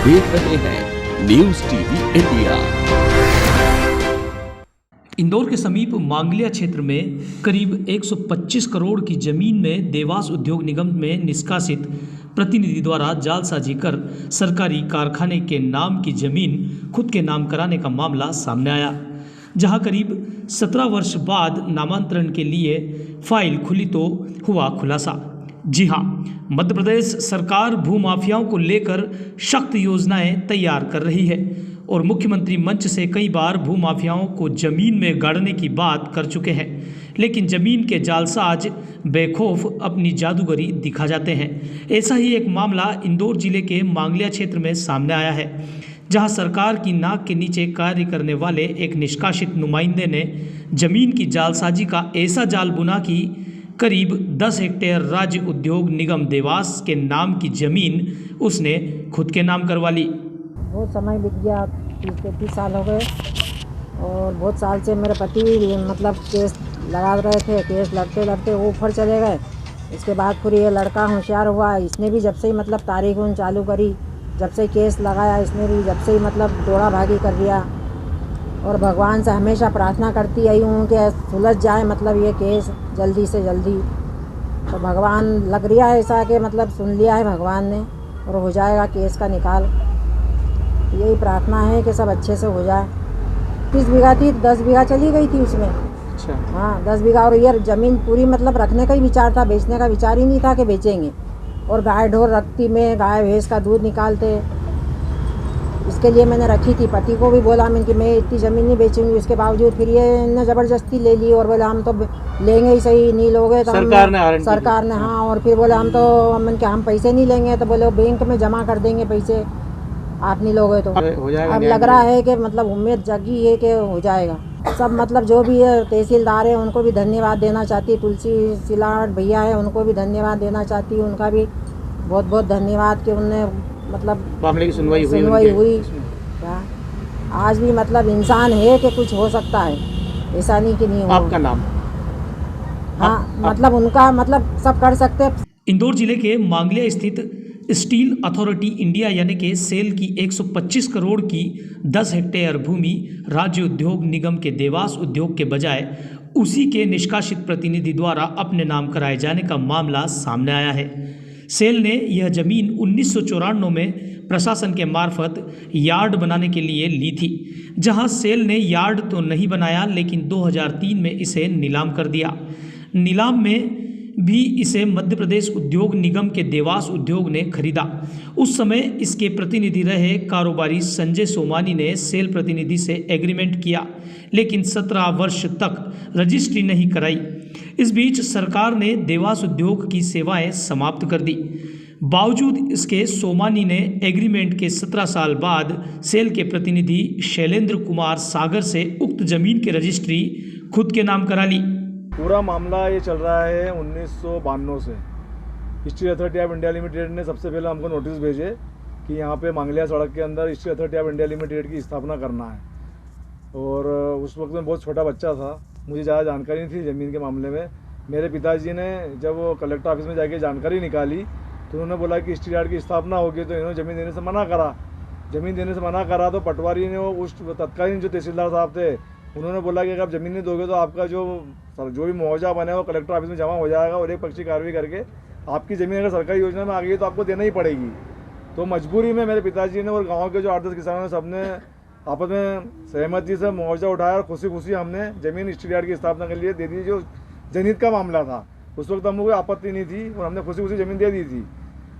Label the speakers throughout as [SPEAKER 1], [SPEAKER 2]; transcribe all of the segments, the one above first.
[SPEAKER 1] देख रहे हैं न्यूज टीवी इंडिया।
[SPEAKER 2] इंदौर के समीप मांगलिया क्षेत्र में करीब 125 करोड़ की जमीन में देवास उद्योग निगम में निष्कासित प्रतिनिधि द्वारा जालसाजी कर सरकारी कारखाने के नाम की जमीन खुद के नाम कराने का मामला सामने आया, जहां करीब 17 वर्ष बाद नामांतरण के लिए फाइल खुली तो हुआ खुलासा। जी हां, मध्य प्रदेश सरकार भूमाफियाओं को लेकर सख्त योजनाएं तैयार कर रही है और मुख्यमंत्री मंच से कई बार भूमाफियाओं को जमीन में गाड़ने की बात कर चुके हैं, लेकिन जमीन के जालसाज बेखौफ अपनी जादूगरी दिखा जाते हैं। ऐसा ही एक मामला इंदौर जिले के मांगलिया क्षेत्र में सामने आया है, जहां सरकार की नाक के नीचे कार्य करने वाले एक निष्कासित नुमाइंदे ने जमीन की जालसाजी का ऐसा जाल बुना कि करीब 10 हेक्टेयर राज्य उद्योग निगम देवास के नाम की जमीन उसने खुद के नाम करवा ली।
[SPEAKER 3] बहुत समय बीत गया, 30-35 साल हो गए और बहुत साल से मेरे पति मतलब केस लगा रहे थे। केस लड़ते लड़ते वो ऊपर चले गए। इसके बाद फिर ये लड़का होशियार हुआ, इसने भी जब से ही मतलब तारीख उन चालू करी, जब से केस लगाया इसने भी जब से ही मतलब दौड़ा भागी कर दिया। और भगवान से हमेशा प्रार्थना करती आई हूँ कि सुलझ जाए मतलब ये केस जल्दी से जल्दी। तो भगवान लग रहा है ऐसा कि मतलब सुन लिया है भगवान ने और हो जाएगा केस का निकाल। यही प्रार्थना है कि सब अच्छे से हो जाए। 30 बीघा थी, 10 बीघा चली गई थी उसमें।
[SPEAKER 2] अच्छा।
[SPEAKER 3] हाँ, 10 बीघा। और ये ज़मीन पूरी मतलब रखने का ही विचार था, बेचने का विचार ही नहीं था कि बेचेंगे। और गाय ढोर रखती में, गाय भैंस का दूध निकालते, इसके लिए मैंने रखी थी। पति को भी बोला मैं कि मैं इतनी ज़मीन नहीं बेचूंगी, उसके बावजूद फिर ये इन्होंने ज़बरदस्ती ले ली और बोले हम तो लेंगे ही सही, नहीं लोगे तो सरकार ने हाँ। और फिर बोले हम तो हम पैसे नहीं लेंगे, तो बोले बैंक में जमा कर देंगे पैसे, आप नहीं लोगे तो। अब लग रहा है कि मतलब उम्मीद जगी है कि हो जाएगा। सब मतलब जो भी है तहसीलदार है उनको भी धन्यवाद देना चाहती, तुलसी सिलाट भैया है उनको भी धन्यवाद देना चाहती हूँ, उनका भी बहुत बहुत धन्यवाद कि उनने मतलब मामले की सुनवाई हुई। क्या आज भी मतलब इंसान है कि कुछ हो सकता है, ऐसा नहीं कि नहीं हो।
[SPEAKER 2] आपका नाम?
[SPEAKER 3] हाँ, मतलब उनका मतलब सब कर सकते हैं।
[SPEAKER 2] इंदौर जिले के मांगलिया स्थित स्टील अथॉरिटी इंडिया यानी कि सेल की 125 करोड़ की 10 हेक्टेयर भूमि राज्य उद्योग निगम के देवास उद्योग के बजाय उसी के निष्कासित प्रतिनिधि द्वारा अपने नाम कराए जाने का मामला सामने आया है। सेल ने यह जमीन 1994 में प्रशासन के मार्फत यार्ड बनाने के लिए ली थी, जहां सेल ने यार्ड तो नहीं बनाया लेकिन 2003 में इसे नीलाम कर दिया। नीलाम में भी इसे मध्य प्रदेश उद्योग निगम के देवास उद्योग ने खरीदा। उस समय इसके प्रतिनिधि रहे कारोबारी संजय सोमानी ने सेल प्रतिनिधि से एग्रीमेंट किया, लेकिन 17 वर्ष तक रजिस्ट्री नहीं कराई। इस बीच सरकार ने देवास उद्योग की सेवाएं समाप्त कर दी। बावजूद इसके सोमानी ने एग्रीमेंट के 17 साल बाद सेल के प्रतिनिधि शैलेंद्र कुमार सागर से उक्त जमीन की रजिस्ट्री खुद के नाम करा ली।
[SPEAKER 4] पूरा मामला ये चल रहा है 1992 से। Steel authority of India limited ने सबसे पहले हमको नोटिस भेजे कि यहाँ पे मांगलिया सड़क के अंदर steel authority of India limited की स्थापना करना है। और उस वक्त में बहुत छोटा बच्चा था, मुझे ज़्यादा जानकारी नहीं थी ज़मीन के मामले में। मेरे पिताजी ने जब वो कलेक्टर ऑफिस में जाके जानकारी निकाली तो उन्होंने बोला कि स्टील यार्ड की स्थापना होगी, तो इन्होंने ज़मीन देने से मना करा। ज़मीन देने से मना करा तो पटवारी ने उस तत्कालीन जो तहसीलदार साहब थे उन्होंने बोला कि अगर आप ज़मीन नहीं दोगे तो आपका जो भी मुआवजा बने वो कलेक्टर ऑफिस में जमा हो जाएगा और एक पक्षी कार्रवाई करके आपकी ज़मीन अगर सरकारी योजना में आ गई तो आपको देना ही पड़ेगी। तो मजबूरी में मेरे पिताजी ने और गाँव के जो 8-10 किसानों ने सबने आपस में सहमति से मुआवजा उठाया और खुशी खुशी हमने ज़मीन स्टील यार्ड की स्थापना के लिए दे दी। जो जनहित का मामला था उस वक्त हमको कोई आपत्ति नहीं थी और हमने खुशी खुशी ज़मीन दे दी थी।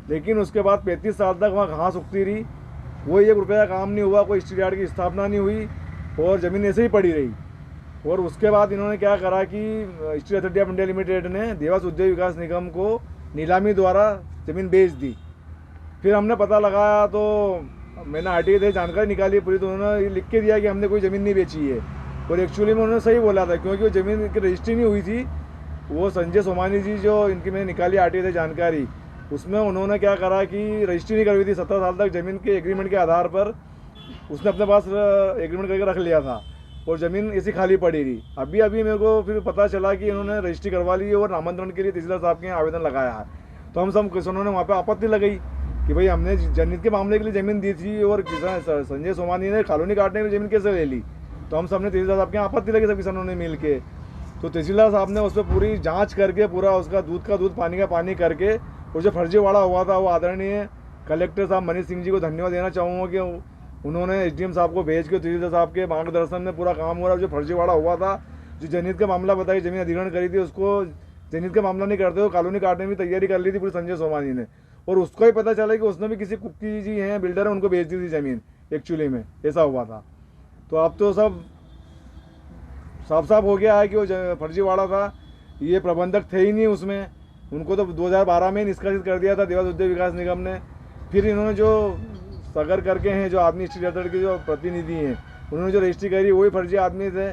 [SPEAKER 4] लेकिन उसके बाद 35 साल तक वहाँ घास उगती रही, कोई 1 रुपया काम नहीं हुआ, कोई स्टील यार्ड की स्थापना नहीं हुई और ज़मीन ऐसे ही पड़ी रही। और उसके बाद इन्होंने क्या करा कि steel authority of India limited ने देवास उद्योग विकास निगम को नीलामी द्वारा ज़मीन बेच दी। फिर हमने पता लगाया तो मैंने आरटीआई से जानकारी निकाली पूरी, तो उन्होंने लिख के दिया कि हमने कोई ज़मीन नहीं बेची है। और एक्चुअली में उन्होंने सही बोला था, क्योंकि वो ज़मीन की रजिस्ट्री नहीं हुई थी। वो संजय सोमानी जी जो इनकी मैंने निकाली आरटीआई से जानकारी, उसमें उन्होंने क्या करा कि रजिस्ट्री नहीं करवाई थी। 17 साल तक ज़मीन के एग्रीमेंट के आधार पर उसने अपने पास एग्रीमेंट करके रख लिया था और ज़मीन ऐसी खाली पड़ी रही। अभी मेरे को फिर पता चला कि इन्होंने रजिस्ट्री करवा ली और नामांतरण के लिए तहसीलदार साहब के यहाँ आवेदन लगाया है। तो हम सब किसानों ने वहाँ पे आपत्ति लगाई कि भाई हमने जनहित के मामले के लिए ज़मीन दी थी और किसान संजय सोमानी ने कॉलोनी काटने के लिए ज़मीन कैसे ले ली। तो हम सबने तहसीलदार साहब के यहाँ आपत्ति लगी सब किसानों ने मिल के। तो तहसीलदार साहब ने उस पर पूरी जाँच करके पूरा उसका दूध का दूध पानी का पानी करके और जो फर्जीवाड़ा हुआ था वो आदरणीय कलेक्टर साहब मनीष सिंह जी को धन्यवाद देना चाहूँगा कि उन्होंने एसडीएम साहब को भेज के तहसीलदार साहब के मार्गदर्शन में पूरा काम हुआ। जो फर्जीवाड़ा हुआ था, जो जनहित का मामला बताई ज़मीन अधिग्रहण करी थी, उसको जनहित का मामला नहीं करते हुए कॉलोनी काटने की तैयारी कर ली थी पूरी संजय सोमानी ने। और उसको ही पता चला कि उसने भी किसी कुक्की जी हैं बिल्डर है उनको बेच दी थी ज़मीन एक्चुअली में, ऐसा हुआ था। तो अब तो सब साफ साफ हो गया है कि वो फर्जीवाड़ा था, ये प्रबंधक थे ही नहीं उसमें। उनको तो 2012 में निष्कासित कर दिया था देवास उद्योग विकास निगम ने। फिर इन्होंने जो सगर करके हैं जो आदमी स्ट्रीट अथॉरिटी के जो प्रतिनिधि हैं, उन्होंने जो रजिस्ट्री करी वही फर्जी आदमी थे।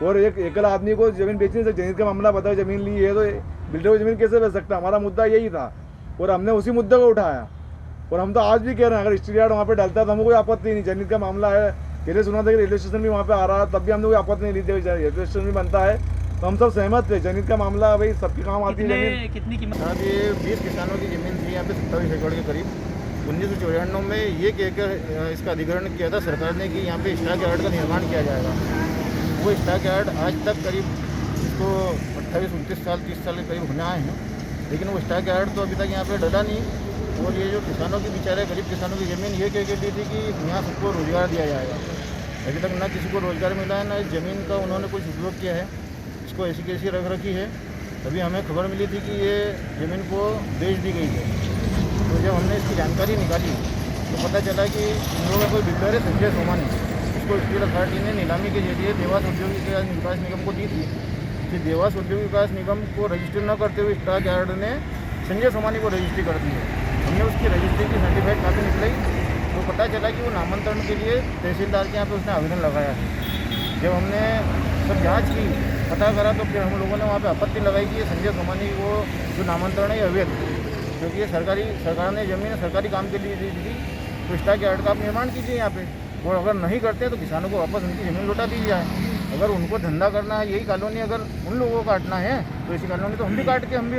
[SPEAKER 4] और एक एकल आदमी को ज़मीन बेचने से जनहित का मामला बताओ, ज़मीन ली है तो बिल्डर को ज़मीन कैसे बेच सकता। हमारा मुद्दा यही था और हमने उसी मुद्दे को उठाया। और हम तो आज भी कह रहे हैं अगर स्ट्रीट यार्ड वहाँ पे डलता तो हमको कोई आपत्ति नहीं। जनहित का मामला है, पहले सुना था कि रेलवे स्टेशन भी वहाँ पे आ रहा है, तब भी हमने कोई आपत्ति नहीं ली थी। रेलवे स्टेशन भी बनता है तो हम सब सहमत थे। जनहित का मामला भाई सबके काम आती है ज़मीन।
[SPEAKER 2] कितनी कीमत?
[SPEAKER 5] साहब ये 20 किसानों की ज़मीन थी यहाँ पे 27 एकड़ के करीब। 1994 में ये कहकर इसका अधिग्रहण किया था सरकार ने कि यहाँ पे स्टॉक यार्ड का निर्माण किया जाएगा। वो स्टॉक यार्ड आज तक करीब इसको 28-29 साल 30 साल के करीब होने आए हैं, लेकिन वो स्टॉक यार्ड तो अभी तक यहाँ पे डला नहीं। और ये जो किसानों की बेचारे गरीब किसानों की ज़मीन ये कह के दी थी कि यहाँ सबको रोज़गार दिया जाएगा। अभी तक ना किसी को रोज़गार मिला है, ना इस ज़मीन का उन्होंने कुछ उपयोग किया है। इसको ऐसी कैसी रख रखी है। अभी हमें खबर मिली थी कि ये ज़मीन को बेच दी गई है। तो जब हमने इसकी जानकारी निकाली तो पता चला कि इन लोगों का कोई बिल्डर है संजय सोमानी, इसको स्टील अथॉरिटी ने नीलामी के जरिए देवास औद्योगिक विकास निगम को दी थी। कि देवास औद्योगिक विकास निगम को रजिस्टर न करते हुए स्टॉक यार्ड ने संजय सोमानी को रजिस्ट्री कर दी है। हमने उसकी रजिस्ट्री की सर्टिफाइड कापी निकलाई तो पता चला कि वो नामांतरण के लिए तहसीलदार के यहाँ पे उसने आवेदन लगाया है। जब हमने सब जांच की पता करा तो फिर हम लोगों ने वहाँ पे आपत्ति लगाई कि ये संजय सोमानी को जो नामांतरण है ये अवैध, क्योंकि ये सरकार ने ज़मीन सरकारी काम के लिए दी थी। तो स्टॉक यार्ड का आप निर्माण कीजिए यहाँ पे, और अगर नहीं करते तो किसानों को वापस उनकी ज़मीन लौटा दी जाए। अगर उनको धंधा करना है यही कॉलोनी अगर उन लोगों को काटना है तो इसी कॉलोनी तो हम भी काट के हम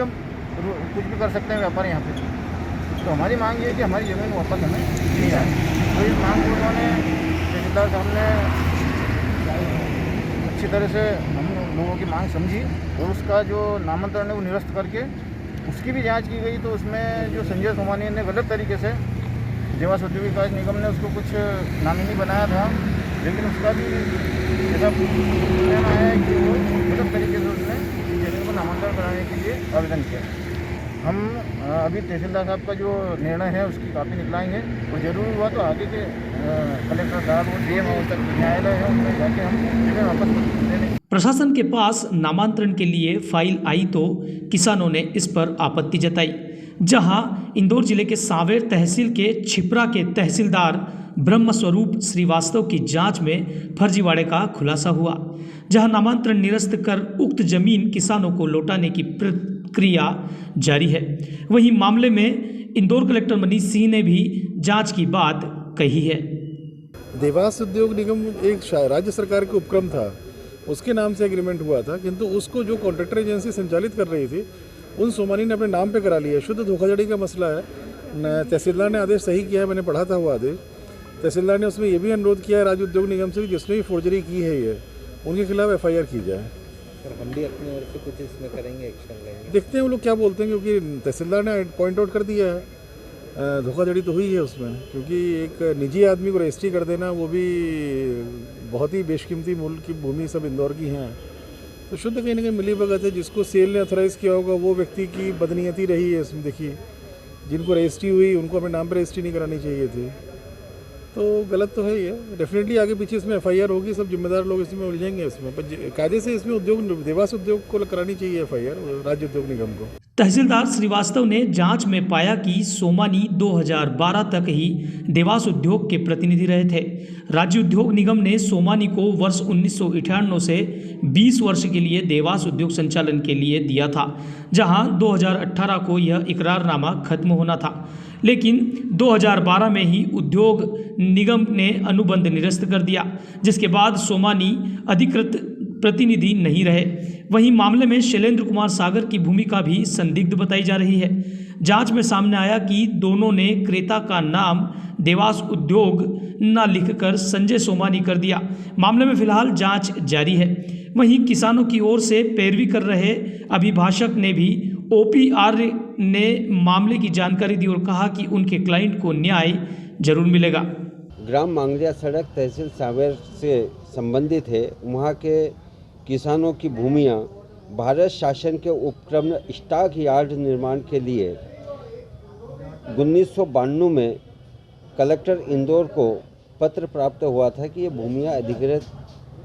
[SPEAKER 5] कुछ भी कर सकते हैं व्यापार यहाँ पे। तो हमारी मांग ये है कि हमारी ज़मीन वापस हमें दी जाए। तो इस मांग को उन्होंने तहसीलदार साहब ने अच्छी तरह से हम लोगों की मांग समझी और उसका जो नामांतरण है वो निरस्त करके उसकी भी जांच की गई। तो उसमें जो संजय सोमानी ने गलत तरीके से देवास औद्योगिक विकास निगम ने उसको कुछ नामिनी बनाया था, लेकिन उसका भी ऐसा कहना है कि वो गलत तरीके से उसने ज़मीन को नामांतरण कराने के लिए आवेदन किया। हम अभी तहसीलदार साहब का जो निर्णय है उसकी कापी निकलाएंगे और ज़रूर हुआ तो आगे के कलेक्टर साहब और डीएम तक न्यायालय है उनमें जाके हम ज़मीन वापस दे देंगे।
[SPEAKER 2] प्रशासन के पास नामांतरण के लिए फाइल आई तो किसानों ने इस पर आपत्ति जताई। जहां इंदौर जिले के सांवेर तहसील के छिपरा के तहसीलदार ब्रह्मस्वरूप श्रीवास्तव की जांच में फर्जीवाड़े का खुलासा हुआ, जहां नामांतरण निरस्त कर उक्त जमीन किसानों को लौटाने की प्रक्रिया जारी है। वहीं मामले में इंदौर कलेक्टर मनीष सिंह ने भी जांच की बात कही है।
[SPEAKER 6] देवास उद्योग निगम एक राज्य सरकार के उपक्रम था, उसके नाम से एग्रीमेंट हुआ था, किंतु उसको जो कॉन्ट्रैक्टर एजेंसी संचालित कर रही थी उन सोमानी ने अपने नाम पे करा लिया। शुद्ध धोखाधड़ी का मसला है। तहसीलदार ने आदेश सही किया है, मैंने पढ़ा था वो आदेश। तहसीलदार ने उसमें ये भी अनुरोध किया है राज्य उद्योग निगम से जिसने भी फोर्जरी की है ये उनके खिलाफ एफआईआर की जाए।
[SPEAKER 7] सर हम भी अपनी ओर से कुछ इसमें करेंगे, एक्शन लेंगे।
[SPEAKER 6] देखते हैं वो लोग क्या बोलते हैं, क्योंकि तहसीलदार ने पॉइंट आउट कर दिया है धोखाधड़ी तो हुई है उसमें, क्योंकि एक निजी आदमी को रजिस्ट्री कर देना वो भी बहुत ही बेशकीमती मूल्य की भूमि सब इंदौर की हैं, तो शुद्ध कहीं ना कहीं मिली भगत है। जिसको सेल ने ऑथराइज़ किया होगा वो व्यक्ति की बदनीयती रही है इसमें। देखिए जिनको रजिस्ट्री हुई उनको अपने नाम पर रजिस्ट्री नहीं करानी चाहिए थी, तो गलत तो है ही है। डेफिनेटली आगे पीछे इसमें एफआईआर होगी, सब जिम्मेदार लोग इसमें उलझेंगे इसमें, पर कायदे से इसमें उद्योग देवास उद्योग को करानी चाहिए एफआईआर राज्य उद्योग निगम को।
[SPEAKER 2] तहसीलदार श्रीवास्तव ने जांच में पाया कि सोमानी 2012 तक ही देवास उद्योग के प्रतिनिधि रहे थे। राज्य उद्योग निगम ने सोमानी को वर्ष 1998 से 20 वर्ष के लिए देवास उद्योग संचालन के लिए दिया था, जहां 2018 को यह इकरारनामा खत्म होना था, लेकिन 2012 में ही उद्योग निगम ने अनुबंध निरस्त कर दिया, जिसके बाद सोमानी अधिकृत प्रतिनिधि नहीं रहे। वहीं मामले में शैलेंद्र कुमार सागर की भूमिका भी संदिग्ध बताई जा रही है। जांच में सामने आया कि दोनों ने क्रेता का नाम देवास उद्योग न लिखकर संजय सोमानी कर दिया। मामले में फिलहाल जांच जारी है। वहीं किसानों की ओर से पैरवी कर रहे अभिभाषक ने भी OPR ने मामले की जानकारी दी और कहा कि उनके क्लाइंट को न्याय जरूर मिलेगा।
[SPEAKER 8] ग्राम मांगलिया सड़क तहसील सांवेर से संबंधित है। वहाँ के किसानों की भूमियाँ भारत शासन के उपक्रम स्टॉक यार्ड निर्माण के लिए 1992 में कलेक्टर इंदौर को पत्र प्राप्त हुआ था कि ये भूमियाँ अधिग्रहित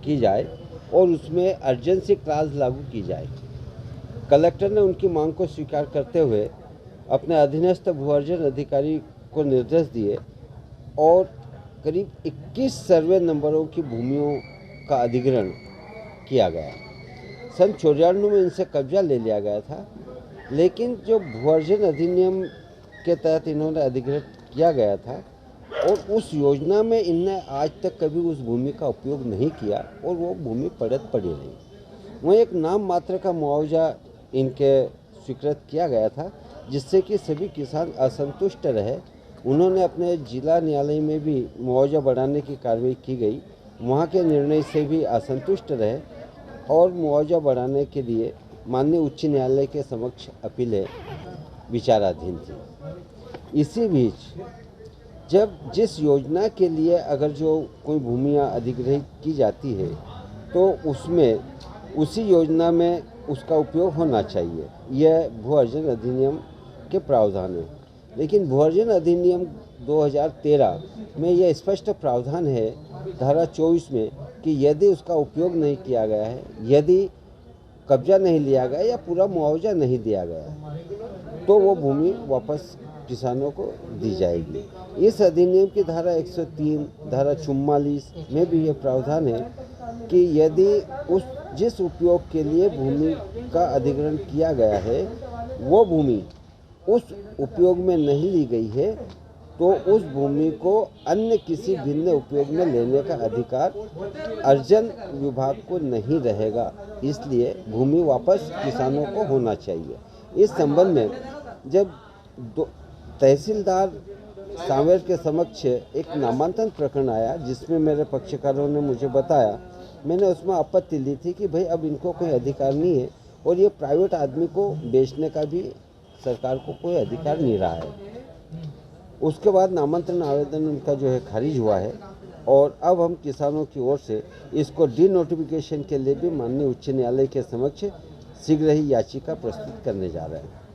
[SPEAKER 8] की जाए और उसमें अर्जेंसी क्लास लागू की जाए। कलेक्टर ने उनकी मांग को स्वीकार करते हुए अपने अधीनस्थ भू अर्जन अधिकारी को निर्देश दिए और करीब 21 सर्वे नंबरों की भूमियों का अधिग्रहण किया गया। सन 94 में इनसे कब्जा ले लिया गया था, लेकिन जो भू अर्जन अधिनियम के तहत इन्होंने अधिग्रहण किया गया था और उस योजना में इनने आज तक कभी उस भूमि का उपयोग नहीं किया और वो भूमि पड़ी रही। वहीं एक नाम मात्र का मुआवजा इनके स्वीकृत किया गया था, जिससे कि सभी किसान असंतुष्ट रहे। उन्होंने अपने जिला न्यायालय में भी मुआवजा बढ़ाने की कार्रवाई की गई, वहाँ के निर्णय से भी असंतुष्ट रहे और मुआवजा बढ़ाने के लिए माननीय उच्च न्यायालय के समक्ष अपीलें विचाराधीन थी। इसी बीच जब जिस योजना के लिए अगर जो कोई भूमियाँ अधिग्रहित की जाती है तो उसमें उसी योजना में उसका उपयोग होना चाहिए। यह भू अर्जन अधिनियम के प्रावधान है, लेकिन भू अर्जन अधिनियम 2013 में यह स्पष्ट प्रावधान है धारा 24 में कि यदि उसका उपयोग नहीं किया गया है, यदि कब्जा नहीं लिया गया या पूरा मुआवजा नहीं दिया गया, तो वो भूमि वापस किसानों को दी जाएगी। इस अधिनियम की धारा 103, धारा 44 में भी ये प्रावधान है कि यदि जिस उपयोग के लिए भूमि का अधिग्रहण किया गया है वो भूमि उस उपयोग में नहीं ली गई है तो उस भूमि को अन्य किसी भिन्न उपयोग में लेने का अधिकार अर्जन विभाग को नहीं रहेगा। इसलिए भूमि वापस किसानों को होना चाहिए। इस संबंध में जब तहसीलदार सांवेर के समक्ष एक नामांकन प्रकरण आया जिसमें मेरे पक्षकारों ने मुझे बताया, मैंने उसमें आपत्ति ली थी कि भाई अब इनको कोई अधिकार नहीं है और ये प्राइवेट आदमी को बेचने का भी सरकार को कोई अधिकार नहीं रहा है। उसके बाद नामांतरण आवेदन उनका जो है खारिज हुआ है और अब हम किसानों की ओर से इसको डी नोटिफिकेशन के लिए भी माननीय उच्च न्यायालय के समक्ष शीघ्र ही याचिका प्रस्तुत करने जा रहे हैं।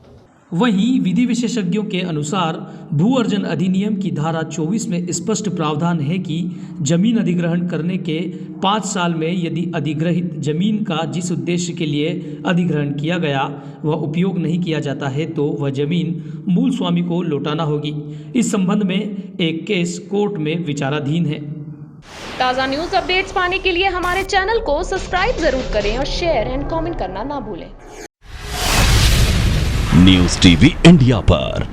[SPEAKER 2] वहीं विधि विशेषज्ञों के अनुसार भू अर्जन अधिनियम की धारा 24 में स्पष्ट प्रावधान है कि जमीन अधिग्रहण करने के 5 साल में यदि अधिग्रहित जमीन का जिस उद्देश्य के लिए अधिग्रहण किया गया वह उपयोग नहीं किया जाता है तो वह जमीन मूल स्वामी को लौटाना होगी। इस संबंध में एक केस कोर्ट में विचाराधीन है।
[SPEAKER 9] ताज़ा न्यूज़ अपडेट्स पाने के लिए हमारे चैनल को सब्सक्राइब जरूर करें और शेयर एंड कमेंट करना ना भूलें।
[SPEAKER 1] न्यूज़ टीवी इंडिया पर